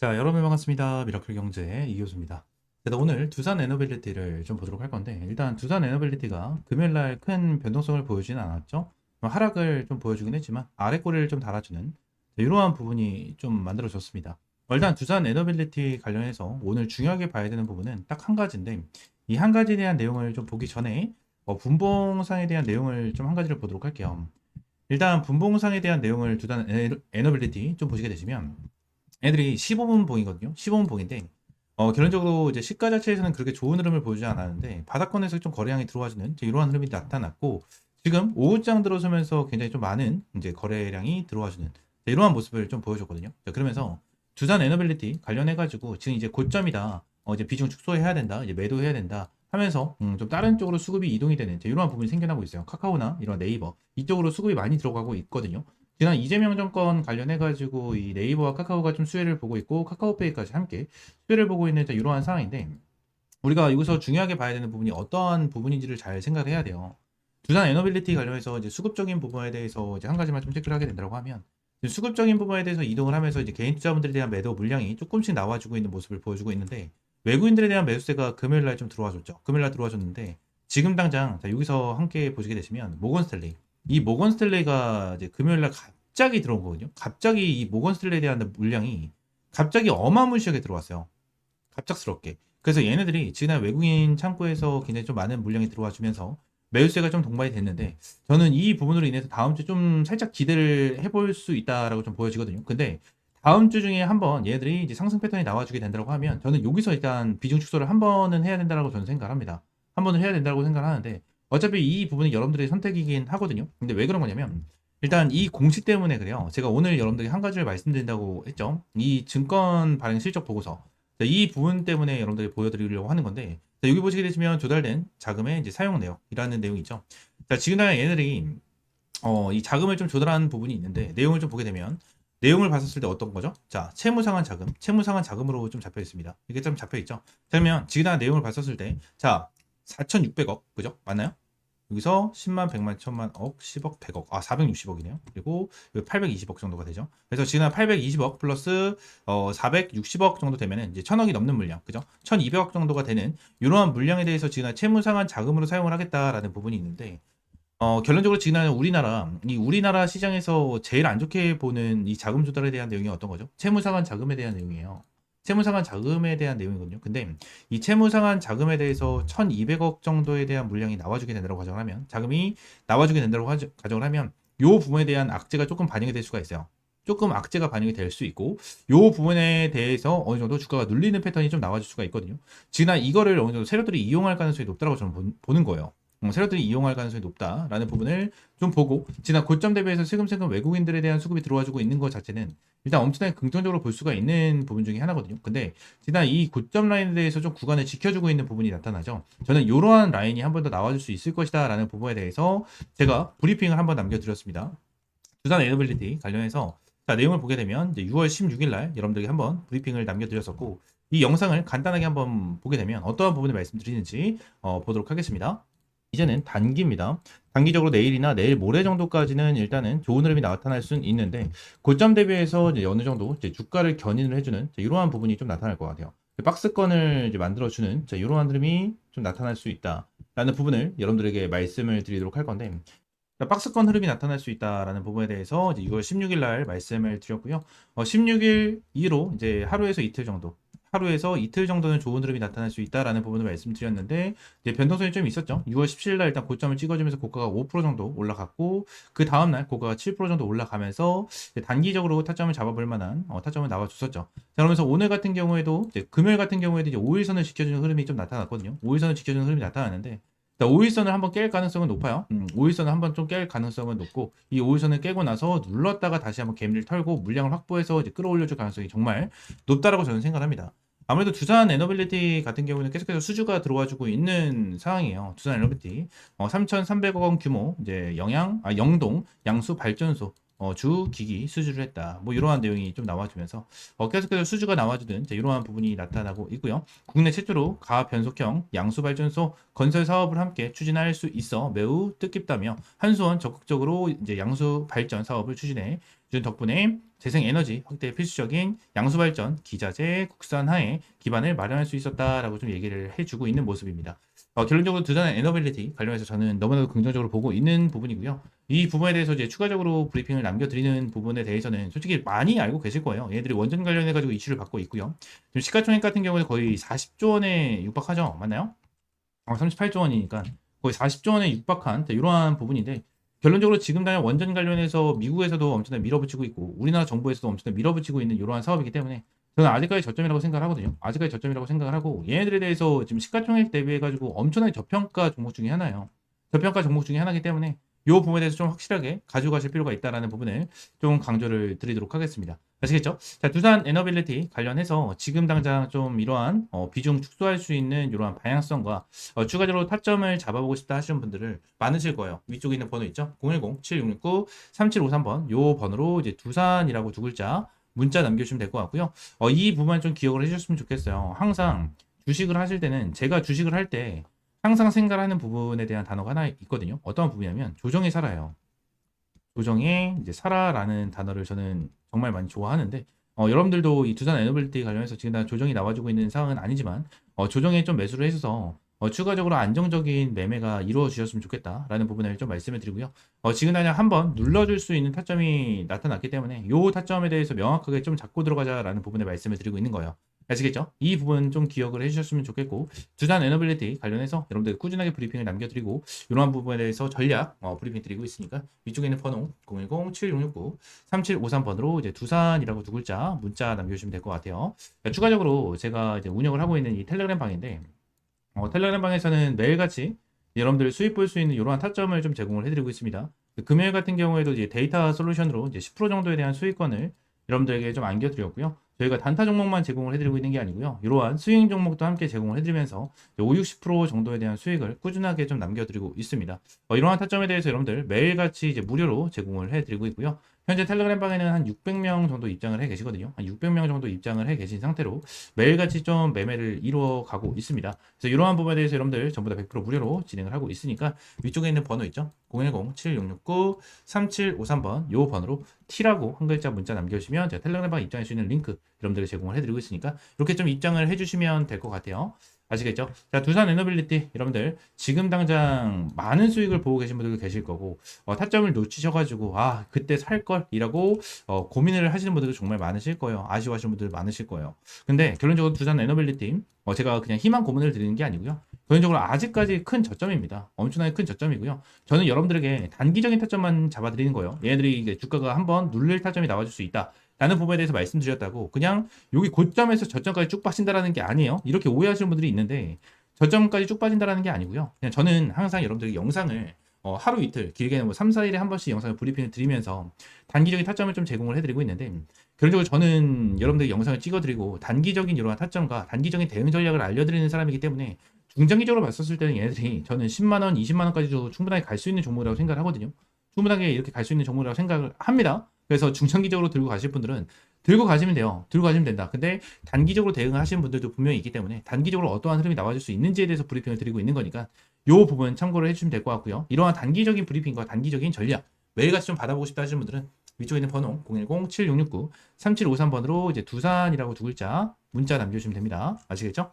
자, 여러분 반갑습니다. 미라클 경제 이교수입니다. 오늘 두산 에너빌리티를 좀 보도록 할 건데, 일단 두산 에너빌리티가 금요일날 큰 변동성을 보여주진 않았죠. 하락을 좀 보여주긴 했지만, 아래 꼬리를 좀 달아주는 이러한 부분이 좀 만들어졌습니다. 일단 두산 에너빌리티 관련해서 오늘 중요하게 봐야 되는 부분은 딱 한 가지인데, 이 한 가지에 대한 내용을 좀 보기 전에, 분봉상에 대한 내용을 좀 한 가지를 보도록 할게요. 일단 분봉상에 대한 내용을 두산 에너빌리티 좀 보시게 되시면, 애들이 15분 봉이거든요. 15분 봉인데, 결론적으로 이제 시가 자체에서는 그렇게 좋은 흐름을 보여주지 않았는데, 바닥권에서 좀 거래량이 들어와주는 이러한 흐름이 나타났고, 지금 오후장 들어서면서 굉장히 좀 많은 이제 거래량이 들어와주는 이러한 모습을 좀 보여줬거든요. 자, 그러면서 두산 에너빌리티 관련해가지고 지금 이제 고점이다. 이제 비중 축소해야 된다. 이제 매도해야 된다. 하면서 좀 다른 쪽으로 수급이 이동이 되는 이러한 부분이 생겨나고 있어요. 카카오나 이런 네이버 이쪽으로 수급이 많이 들어가고 있거든요. 지난 이재명 정권 관련해가지고 이 네이버와 카카오가 좀 수혜를 보고 있고 카카오페이까지 함께 수혜를 보고 있는 이러한 상황인데, 우리가 여기서 중요하게 봐야 되는 부분이 어떠한 부분인지를 잘 생각을 해야 돼요. 두산 에너빌리티 관련해서 이제 수급적인 부분에 대해서 이제 한 가지만 좀 체크를 하게 된다고 하면, 수급적인 부분에 대해서 이동을 하면서 이제 개인 투자분들에 대한 매도 물량이 조금씩 나와주고 있는 모습을 보여주고 있는데, 외국인들에 대한 매수세가 금요일날 좀 들어와줬죠. 금요일날 들어와줬는데, 지금 당장 자, 여기서 함께 보시게 되시면 모건 스탠레이, 이 모건 스탠레이가 이제 금요일날 갑자기 들어온 거거든요. 갑자기 이 모건 스탠레이에 대한 물량이 갑자기 어마무시하게 들어왔어요. 갑작스럽게. 그래서 얘네들이 지난 외국인 창구에서 굉장히 좀 많은 물량이 들어와 주면서 매수세가 좀 동반이 됐는데, 저는 이 부분으로 인해서 다음 주 좀 살짝 기대를 해볼 수 있다라고 좀 보여지거든요. 근데 다음 주 중에 한번 얘네들이 이제 상승 패턴이 나와주게 된다고 하면, 저는 여기서 일단 비중 축소를 한 번은 해야 된다라고 저는 생각을 합니다. 한 번은 해야 된다고 생각을 하는데, 어차피 이 부분은 여러분들의 선택이긴 하거든요. 근데 왜 그런 거냐면, 일단 이 공시 때문에 그래요. 제가 오늘 여러분들에게 한 가지를 말씀드린다고 했죠. 이 증권 발행 실적 보고서. 자, 이 부분 때문에 여러분들이 보여드리려고 하는 건데, 자, 여기 보시게 되시면 조달된 자금의 이제 사용 내역이라는 내용이 있죠. 자, 지금 당장 얘네들이 이 자금을 좀 조달하는 부분이 있는데, 내용을 좀 보게 되면 내용을 봤었을 때 어떤 거죠? 자, 채무상환 자금, 채무상환 자금으로 좀 잡혀 있습니다. 이게 좀 잡혀 있죠. 자, 그러면 지금 당장 내용을 봤었을 때, 자, 4,600억, 그죠? 맞나요? 여기서 10만, 100만, 1000만, 억, 10억, 100억. 460억이네요. 그리고 820억 정도가 되죠. 그래서 지금 820억 플러스 460억 정도 되면은 이제 1000억이 넘는 물량, 그죠? 1200억 정도가 되는 이러한 물량에 대해서 지금 채무상환 자금으로 사용을 하겠다라는 부분이 있는데, 결론적으로 지금 우리나라 시장에서 제일 안 좋게 보는 이 자금 조달에 대한 내용이 어떤 거죠? 채무상환 자금에 대한 내용이에요. 채무상환 자금에 대한 내용이거든요. 근데 이 채무상환 자금에 대해서 1200억 정도에 대한 물량이 나와주게 된다고 가정을 하면, 자금이 나와주게 된다고 가정을 하면, 요 부분에 대한 악재가 조금 반영이 될 수가 있어요. 조금 악재가 반영이 될 수 있고, 요 부분에 대해서 어느 정도 주가가 눌리는 패턴이 좀 나와줄 수가 있거든요. 지금 이거를 어느 정도 세력들이 이용할 가능성이 높다고 저는 보는 거예요. 세력들이 이용할 가능성이 높다라는 부분을 좀 보고, 지난 고점 대비해서 슬금슬금 외국인들에 대한 수급이 들어와주고 있는 것 자체는 일단 엄청나게 긍정적으로 볼 수가 있는 부분 중에 하나거든요. 근데 지난 이 고점 라인에 대해서 좀 구간을 지켜주고 있는 부분이 나타나죠. 저는 이러한 라인이 한 번 더 나와줄 수 있을 것이다 라는 부분에 대해서 제가 브리핑을 한번 남겨드렸습니다. 두산 에너빌리티 관련해서 자, 내용을 보게 되면 이제 6월 16일 날 여러분들에게 한번 브리핑을 남겨드렸었고, 이 영상을 간단하게 한번 보게 되면 어떠한 부분을 말씀드리는지 보도록 하겠습니다. 이제는 단기입니다. 단기적으로 내일이나 내일 모레 정도까지는 일단은 좋은 흐름이 나타날 수는 있는데, 고점 대비해서 이제 어느 정도 이제 주가를 견인을 해주는 이러한 부분이 좀 나타날 것 같아요. 박스권을 이제 만들어주는 이러한 흐름이 좀 나타날 수 있다라는 부분을 여러분들에게 말씀을 드리도록 할 건데, 박스권 흐름이 나타날 수 있다라는 부분에 대해서 이제 6월 16일 날 말씀을 드렸고요. 16일 이후로 이제 하루에서 이틀 정도는 좋은 흐름이 나타날 수 있다라는 부분을 말씀드렸는데, 이제 변동성이 좀 있었죠. 6월 17일 날 일단 고점을 찍어주면서 고가가 5% 정도 올라갔고, 그 다음 날 고가가 7% 정도 올라가면서 단기적으로 타점을 잡아볼 만한 타점을 나와줬었죠. 자, 그러면서 오늘 같은 경우에도 이제 금요일 같은 경우에도 이제 5일선을 지켜주는 흐름이 좀 나타났거든요. 5일선을 지켜주는 흐름이 나타나는데, 5일선을 한번 깰 가능성은 높아요. 5일선을 한번 좀 깰 가능성은 높고, 이 5일선을 깨고 나서 눌렀다가 다시 한번 개미를 털고 물량을 확보해서 이제 끌어올려줄 가능성이 정말 높다라고 저는 생각합니다. 아무래도 두산 에너빌리티 같은 경우는 계속해서 수주가 들어와주고 있는 상황이에요. 두산 에너빌리티 3,300억 원 규모 이제 영동 양수 발전소 주 기기 수주를 했다. 뭐 이러한 내용이 좀 나와주면서 계속해서 수주가 나와주는 이러한 부분이 나타나고 있고요. 국내 최초로 가변속형 양수발전소 건설 사업을 함께 추진할 수 있어 매우 뜻깊다며 한수원 적극적으로 이제 양수 발전 사업을 추진해 준 덕분에 재생에너지 확대에 필수적인 양수발전 기자재 국산화에 기반을 마련할 수 있었다라고 좀 얘기를 해주고 있는 모습입니다. 결론적으로 두산 에너빌리티 관련해서 저는 너무나도 긍정적으로 보고 있는 부분이고요. 이 부분에 대해서 이제 추가적으로 브리핑을 남겨드리는 부분에 대해서는 솔직히 많이 알고 계실 거예요. 얘들이 원전 관련해가지고 이슈를 받고 있고요. 지금 시가총액 같은 경우는 거의 40조 원에 육박하죠. 맞나요? 38조 원이니까 거의 40조 원에 육박한 이러한 부분인데 결론적으로 지금 당장 원전 관련해서 미국에서도 엄청나게 밀어붙이고 있고 우리나라 정부에서도 엄청나게 밀어붙이고 있는 이러한 사업이기 때문에 저는 아직까지 저점이라고 생각을 하거든요. 아직까지 저점이라고 생각을 하고 얘네들에 대해서 지금 시가총액 대비해가지고 엄청나게 저평가 종목 중에 하나예요. 저평가 종목 중에 하나이기 때문에 이 부분에 대해서 좀 확실하게 가져가실 필요가 있다는 부분을 좀 강조를 드리도록 하겠습니다. 아시겠죠? 자, 두산 에너빌리티 관련해서 지금 당장 좀 이러한 비중 축소할 수 있는 이러한 방향성과 추가적으로 타점을 잡아보고 싶다 하시는 분들을 많으실 거예요. 위쪽에 있는 번호 있죠? 010-7669-3753번 요 번호로 이제 두산이라고 두 글자 문자 남겨주시면 될 것 같고요. 이 부분 좀 기억을 해주셨으면 좋겠어요. 항상 주식을 하실 때는 제가 주식을 할 때 항상 생각하는 부분에 대한 단어가 하나 있거든요. 어떤 부분이냐면 조정에 살아요. 조정에 이제 살아라는 단어를 저는 정말 많이 좋아하는데 여러분들도 이 두산 에너빌리티 관련해서 지금 다 조정이 나와주고 있는 상황은 아니지만 조정에 좀 매수를 해줘서 추가적으로 안정적인 매매가 이루어지셨으면 좋겠다라는 부분을 좀 말씀을 드리고요. 지금 당장 한번 눌러줄 수 있는 타점이 나타났기 때문에 이 타점에 대해서 명확하게 좀 잡고 들어가자라는 부분을 말씀을 드리고 있는 거예요. 아시겠죠? 이 부분 좀 기억을 해주셨으면 좋겠고 두산 에너빌리티 관련해서 여러분들 꾸준하게 브리핑을 남겨드리고 이러한 부분에 대해서 전략 브리핑 드리고 있으니까 위쪽에 있는 번호 010-7669-3753번으로 이제 두산이라고 두 글자 문자 남겨주시면 될 것 같아요. 추가적으로 제가 이제 운영을 하고 있는 이 텔레그램 방인데 텔레그램 방에서는 매일같이 여러분들 수익 볼 수 있는 이러한 타점을 좀 제공을 해드리고 있습니다. 금요일 같은 경우에도 이제 데이터 솔루션으로 이제 10% 정도에 대한 수익권을 여러분들에게 좀 안겨드렸고요. 저희가 단타 종목만 제공을 해드리고 있는 게 아니고요. 이러한 스윙 종목도 함께 제공을 해드리면서 5, 60% 정도에 대한 수익을 꾸준하게 좀 남겨드리고 있습니다. 이러한 타점에 대해서 여러분들 매일같이 이제 무료로 제공을 해드리고 있고요. 현재 텔레그램 방에는 한 600명 정도 입장을 해 계시거든요. 한 600명 정도 입장을 해 계신 상태로 매일같이 좀 매매를 이루어 가고 있습니다. 그래서 이러한 부분에 대해서 여러분들 전부 다 100% 무료로 진행을 하고 있으니까 위쪽에 있는 번호 있죠? 010-7669-3753번 요 번호로 T라고 한 글자 문자 남겨주시면 제가 텔레그램 방 입장할 수 있는 링크 여러분들에게 제공을 해드리고 있으니까 이렇게 좀 입장을 해주시면 될 것 같아요. 아시겠죠? 자, 두산 에너빌리티 여러분들 지금 당장 많은 수익을 보고 계신 분들도 계실 거고 타점을 놓치셔가지고 그때 살 걸이라고 고민을 하시는 분들도 정말 많으실 거예요. 아쉬워하시는 분들 많으실 거예요. 근데 결론적으로 두산 에너빌리티 제가 그냥 희망 고문을 드리는 게 아니고요. 결론적으로 아직까지 큰 저점입니다. 엄청나게 큰 저점이고요. 저는 여러분들에게 단기적인 타점만 잡아드리는 거예요. 얘네들이 이제 주가가 한번 눌릴 타점이 나와줄 수 있다. 라는 부분에 대해서 말씀드렸다고 그냥 여기 고점에서 저점까지 쭉 빠진다라는 게 아니에요. 이렇게 오해하시는 분들이 있는데 저점까지 쭉 빠진다라는 게 아니고요. 그냥 저는 항상 여러분들에게 영상을 하루 이틀 길게는 뭐 3, 4일에 한 번씩 영상을 브리핑을 드리면서 단기적인 타점을 좀 제공을 해드리고 있는데 결론적으로 저는 여러분들에게 영상을 찍어드리고 단기적인 이러한 타점과 단기적인 대응 전략을 알려드리는 사람이기 때문에 중장기적으로 봤었을 때는 얘네들이 저는 10만원, 20만원까지도 충분하게 갈 수 있는 종목이라고 생각을 하거든요. 충분하게 이렇게 갈 수 있는 종목이라고 생각을 합니다. 그래서 중장기적으로 들고 가실 분들은 들고 가시면 돼요. 들고 가시면 된다. 근데 단기적으로 대응을 하시는 분들도 분명히 있기 때문에 단기적으로 어떠한 흐름이 나와줄 수 있는지에 대해서 브리핑을 드리고 있는 거니까 이 부분 참고를 해주시면 될 것 같고요. 이러한 단기적인 브리핑과 단기적인 전략 매일같이 좀 받아보고 싶다 하시는 분들은 위쪽에 있는 번호 010-7669-3753번으로 이제 두산이라고 두 글자 문자 남겨주시면 됩니다. 아시겠죠?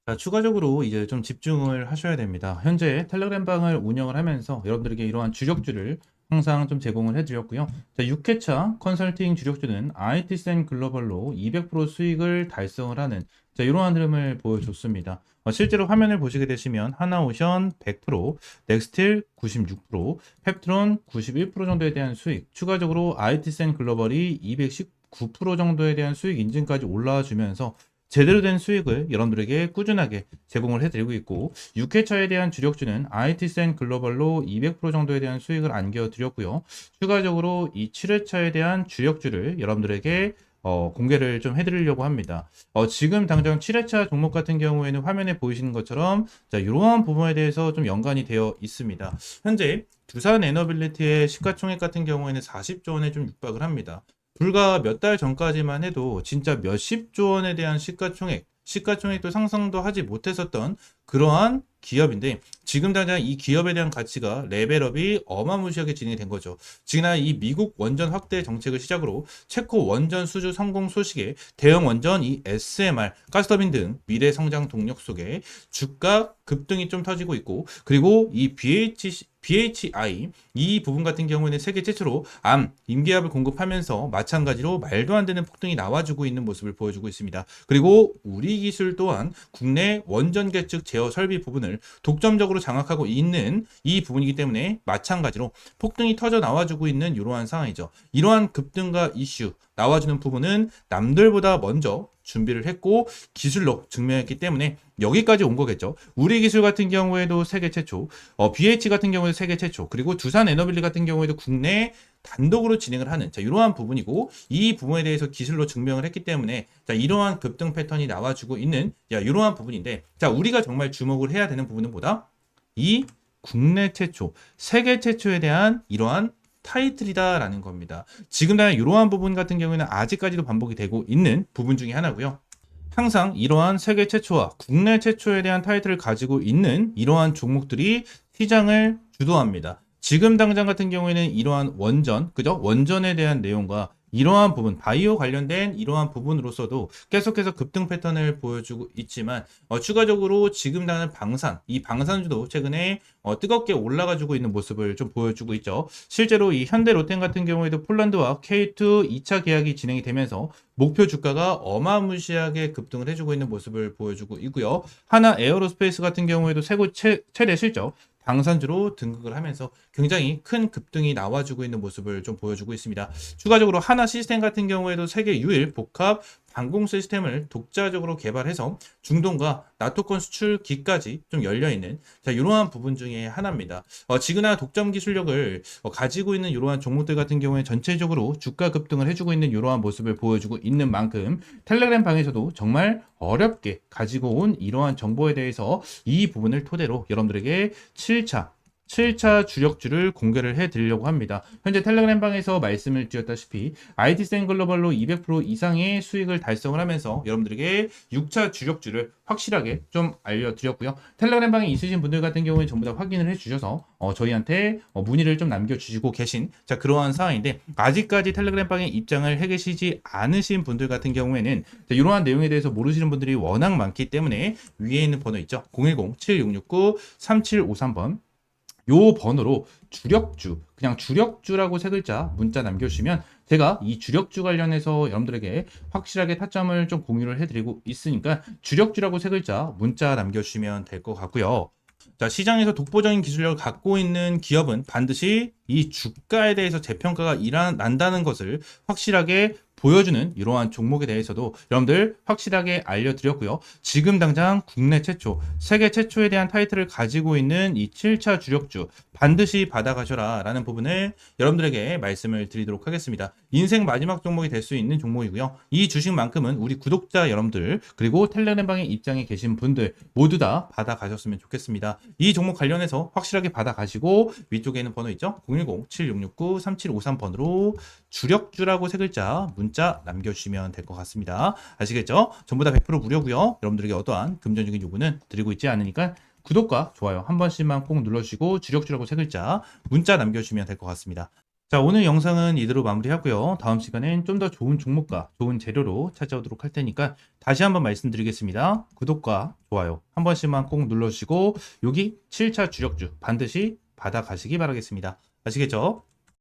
자, 추가적으로 이제 좀 집중을 하셔야 됩니다. 현재 텔레그램 방을 운영을 하면서 여러분들에게 이러한 주력주를 항상 좀 제공을 해드렸고요. 자, 6회차 컨설팅 주력주는 IT센 글로벌로 200% 수익을 달성을 하는 이러한 흐름을 보여줬습니다. 실제로 화면을 보시게 되시면 하나오션 100%, 넥스틸 96%, 펩트론 91% 정도에 대한 수익, 추가적으로 IT센 글로벌이 219% 정도에 대한 수익 인증까지 올라와 주면서 제대로 된 수익을 여러분들에게 꾸준하게 제공을 해드리고 있고 6회차에 대한 주력주는 IT센 글로벌로 200% 정도에 대한 수익을 안겨드렸고요. 추가적으로 이 7회차에 대한 주력주를 여러분들에게 공개를 좀 해드리려고 합니다. 지금 당장 7회차 종목 같은 경우에는 화면에 보이시는 것처럼 자, 이러한 부분에 대해서 좀 연관이 되어 있습니다. 현재 두산 에너빌리티의 시가총액 같은 경우에는 40조 원에 좀 육박을 합니다. 불과 몇 달 전까지만 해도 진짜 몇십조 원에 대한 시가총액도 상상도 하지 못했었던 그러한 기업인데 지금 당장 이 기업에 대한 가치가 레벨업이 어마무시하게 진행이 된 거죠. 지난 이 미국 원전 확대 정책을 시작으로 체코 원전 수주 성공 소식에 대형 원전 이 SMR, 가스터빈 등 미래 성장 동력 속에 주가 급등이 좀 터지고 있고 그리고 이 BHI 이 부분 같은 경우에는 세계 최초로 암, 임기압을 공급하면서 마찬가지로 말도 안 되는 폭등이 나와주고 있는 모습을 보여주고 있습니다. 그리고 우리 기술 또한 국내 원전 계측 제어 설비 부분을 독점적으로 장악하고 있는 이 부분이기 때문에 마찬가지로 폭등이 터져 나와주고 있는 이러한 상황이죠. 이러한 급등과 이슈 나와주는 부분은 남들보다 먼저 준비를 했고 기술로 증명했기 때문에 여기까지 온 거겠죠. 우리 기술 같은 경우에도 세계 최초, BH 같은 경우에도 세계 최초, 그리고 두산 에너빌리 같은 경우에도 국내 단독으로 진행을 하는 자, 이러한 부분이고 이 부분에 대해서 기술로 증명을 했기 때문에 자, 이러한 급등 패턴이 나와주고 있는 자, 이러한 부분인데 자, 우리가 정말 주목을 해야 되는 부분은 뭐다? 이 국내 최초, 세계 최초에 대한 이러한 타이틀이다라는 겁니다. 지금 당장 이러한 부분 같은 경우에는 아직까지도 반복이 되고 있는 부분 중에 하나고요. 항상 이러한 세계 최초와 국내 최초에 대한 타이틀을 가지고 있는 이러한 종목들이 시장을 주도합니다. 지금 당장 같은 경우에는 이러한 원전, 그죠? 원전에 대한 내용과 이러한 부분, 바이오 관련된 이러한 부분으로서도 계속해서 급등 패턴을 보여주고 있지만 추가적으로 지금 당장 이 방산주도 최근에 뜨겁게 올라가지고 있는 모습을 좀 보여주고 있죠. 실제로 이 현대 롯데 같은 경우에도 폴란드와 K2 2차 계약이 진행이 되면서 목표 주가가 어마무시하게 급등을 해주고 있는 모습을 보여주고 있고요. 하나 에어로스페이스 같은 경우에도 최대 실적 방산주로 등극을 하면서 굉장히 큰 급등이 나와주고 있는 모습을 좀 보여주고 있습니다. 추가적으로 하나 시스템 같은 경우에도 세계 유일 복합 방공 시스템을 독자적으로 개발해서 중동과 나토권 수출기까지 좀 열려있는 자, 이러한 부분 중에 하나입니다. 지그나 독점 기술력을 가지고 있는 이러한 종목들 같은 경우에 전체적으로 주가 급등을 해주고 있는 이러한 모습을 보여주고 있는 만큼 텔레그램 방에서도 정말 어렵게 가지고 온 이러한 정보에 대해서 이 부분을 토대로 여러분들에게 7차 주력주를 공개를 해드리려고 합니다. 현재 텔레그램 방에서 말씀을 드렸다시피 IT센 글로벌로 200% 이상의 수익을 달성을 하면서 여러분들에게 6차 주력주를 확실하게 좀 알려드렸고요. 텔레그램 방에 있으신 분들 같은 경우에 전부 다 확인을 해주셔서 저희한테 문의를 좀 남겨주시고 계신 자 그러한 상황인데 아직까지 텔레그램 방에 입장을 해 계시지 않으신 분들 같은 경우에는 자, 이러한 내용에 대해서 모르시는 분들이 워낙 많기 때문에 위에 있는 번호 있죠. 010-7669-3753번 요 번호로 주력주, 그냥 주력주라고 세 글자 문자 남겨주시면 제가 이 주력주 관련해서 여러분들에게 확실하게 타점을 좀 공유를 해드리고 있으니까 주력주라고 세 글자 문자 남겨주시면 될 것 같고요. 자, 시장에서 독보적인 기술력을 갖고 있는 기업은 반드시 이 주가에 대해서 재평가가 난다는 것을 확실하게 보여주는 이러한 종목에 대해서도 여러분들 확실하게 알려드렸고요. 지금 당장 국내 최초, 세계 최초에 대한 타이틀을 가지고 있는 이 7차 주력주 반드시 받아가셔라 라는 부분을 여러분들에게 말씀을 드리도록 하겠습니다. 인생 마지막 종목이 될 수 있는 종목이고요. 이 주식만큼은 우리 구독자 여러분들 그리고 텔레그램방에 입장에 계신 분들 모두 다 받아가셨으면 좋겠습니다. 이 종목 관련해서 확실하게 받아가시고 위쪽에 있는 번호 있죠? 010-7669-3753번으로 주력주라고 세 글자 문자 남겨주시면 될 것 같습니다. 아시겠죠? 전부 다 100% 무료고요. 여러분들에게 어떠한 금전적인 요구는 드리고 있지 않으니까 구독과 좋아요 한 번씩만 꼭 눌러주시고 주력주라고 세 글자 문자 남겨주시면 될 것 같습니다. 자, 오늘 영상은 이대로 마무리하고요. 다음 시간엔 좀 더 좋은 종목과 좋은 재료로 찾아오도록 할 테니까 다시 한번 말씀드리겠습니다. 구독과 좋아요 한 번씩만 꼭 눌러주시고 여기 7차 주력주 반드시 받아가시기 바라겠습니다. 아시겠죠?